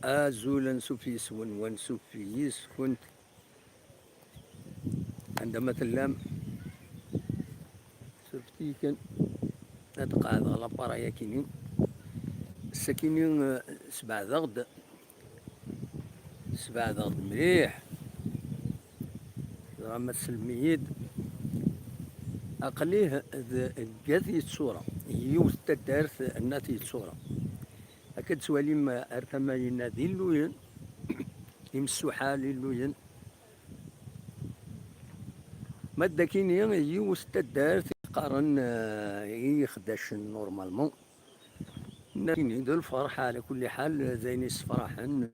أزولا سوفيس ون سوفيس كنت عندما تلام سرفتي كان أتقاعد على بارايا كيني السكيني سبع ضغط مليح زعما السلميد أقليه قاثي الصورة يوث تدارت الناتي الصورة أكد سوالي ما أرتماينا ذي اللوين يمسو حالي اللوين مادة كيني يوث تدارت قارن يخدش نورمالمون كيني ذو الفرحة على كل حال زيني فرحا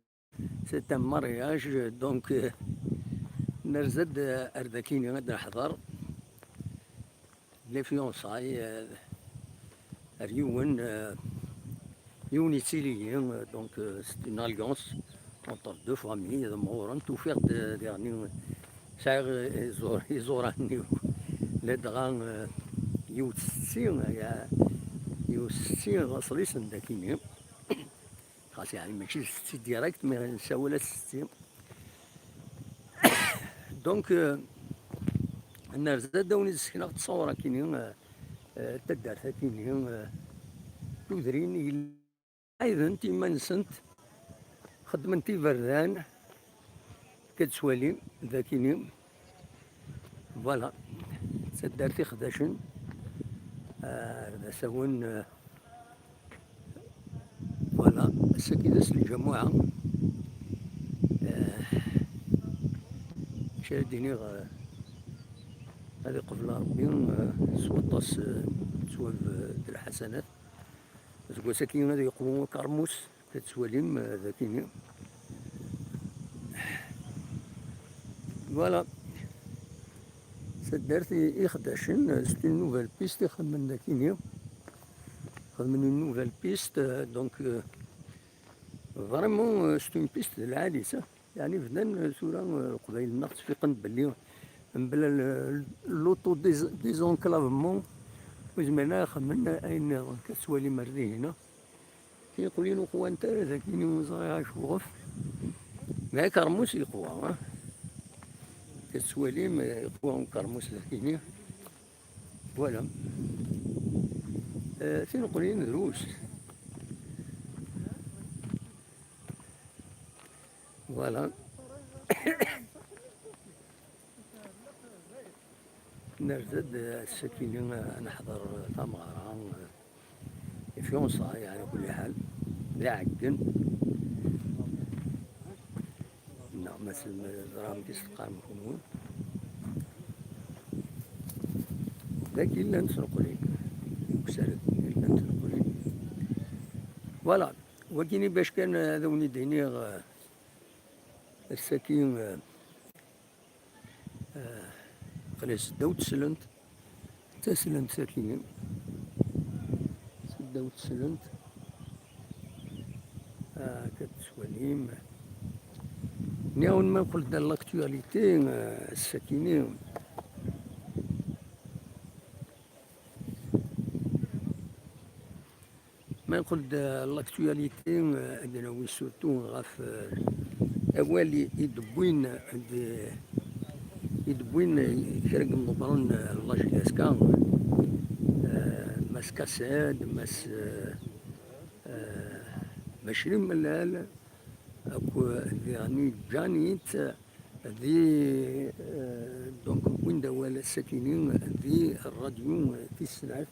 سيت مارياج دونك نرزد أردكيني غدا نحضر لي فيونساي ريون يونيتيليين دونك سيت اون اليونس entre deux familles مورا توفيق يعني سايغ يزوراني لدغان يوتسين يوتسين غصريسن داكيني خاص يعني ماشي ستي ديريكت مي نساولا ستي دونك الناس داوني السكنة تصور كيني تدارت كيني تودرين أيضا تيما نسنت خدمتي بردان كتسوالي ذاكيني فوالا تدارتي خداشن ساون فوالا السكيدس الجماعة شاديني هذه قبل ربي سوطاس سواب الحسنات زكوا ساكين هذا يقوموا كرموس كتسواليم ذاكيني فوالا سدارتي إخداشن ستي نوفال بيست خدمن ذاكيني خدمن نوفال بيست دونك فريمون ستي اون بيست العاليسة يعني فدان سورة قبيل النقص في قنب بلي بلا لوطو ديزونكلافمون وزمانا خمنا أين كسوالي مردي هنا كيقول لي قوة نتا ذاكيني وزغيها شوغف مع كرموس يقوى كسوالي ما يقوى كرموس ذاكيني فوالا فين نقول لي دروس فوالا نرزد السكينة نحضر ثمرة فيونصا يعني كل حال لا عقن نعم مثل درام تستقام كمون لكن إلا نسرقلي وكسرت إلا نسرقلي فوالا وكيني باش كان هذوني دينيغ السكين قليس دوت سلنت تسلنت ساكين دوت سلنت كتسواليم نياون ما نقول دا لاكتواليتي الساكنين ما نقول دا لاكتواليتي عندنا سورتو غاف أولي يدبوين كرق مضبرون لاجي اسكان ماس كاساد ماس مشرين ملال اكو يعني جانيت ذي دونك وين دوال الساكنين ذي الراديو في السنعات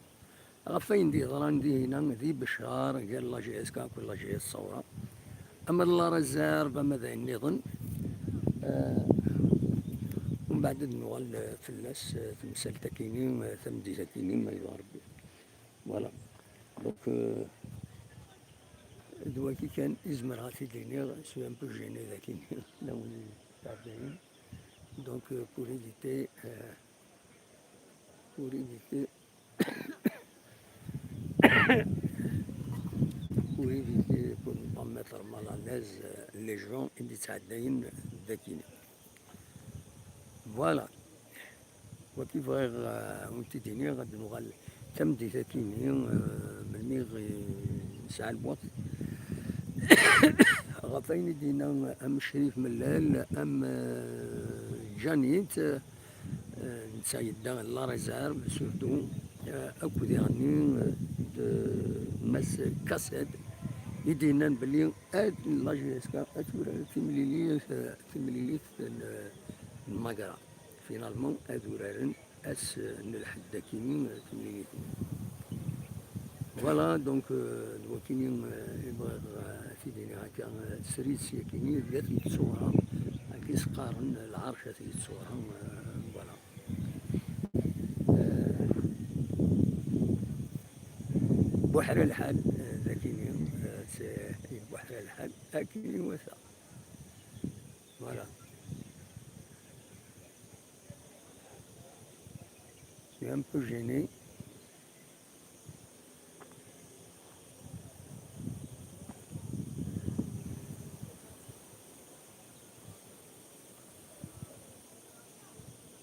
غفين دي ضران دي هنا ذي بشار قال لاجي اسكان كل لاجي الصورة اما الله رزار فماذا النظن ومن بعد نوال فلاس تمثال تاكيني ثمدي تاكيني ما يضرب فوالا دونك دواكي كان إزمر غاتي دينيغ سو ان بو جيني ذاكيني لوني تعبانين دونك بور ايفيتي بور با ميتر مال اليز لي جون اللي تعداين ذاكيني فوالا وكيف غير ونتي ديني غادي نوغال تمدي ثاكيني بالميغ نسعى البوط غافين سيدنا أم شريف ملال أم جانيت نسايد لا ريزيرف سورتو أكد يعني مس كاسيد يدينا بلي لاجيسكا تمليليت المقرا فينالمون أذورارن أس نلحد كيني تمليليت فوالا دونك دوكيني يبغى سيديني هكا سريت سيكيني ذات الصورة هكا يسقارن العرشة في الصورة فوالا بحر الحال ذاكيني بحر الحال أكيني وثا فوالا سي ان بو جيني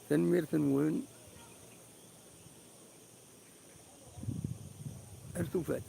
تنمير تنون ارتفات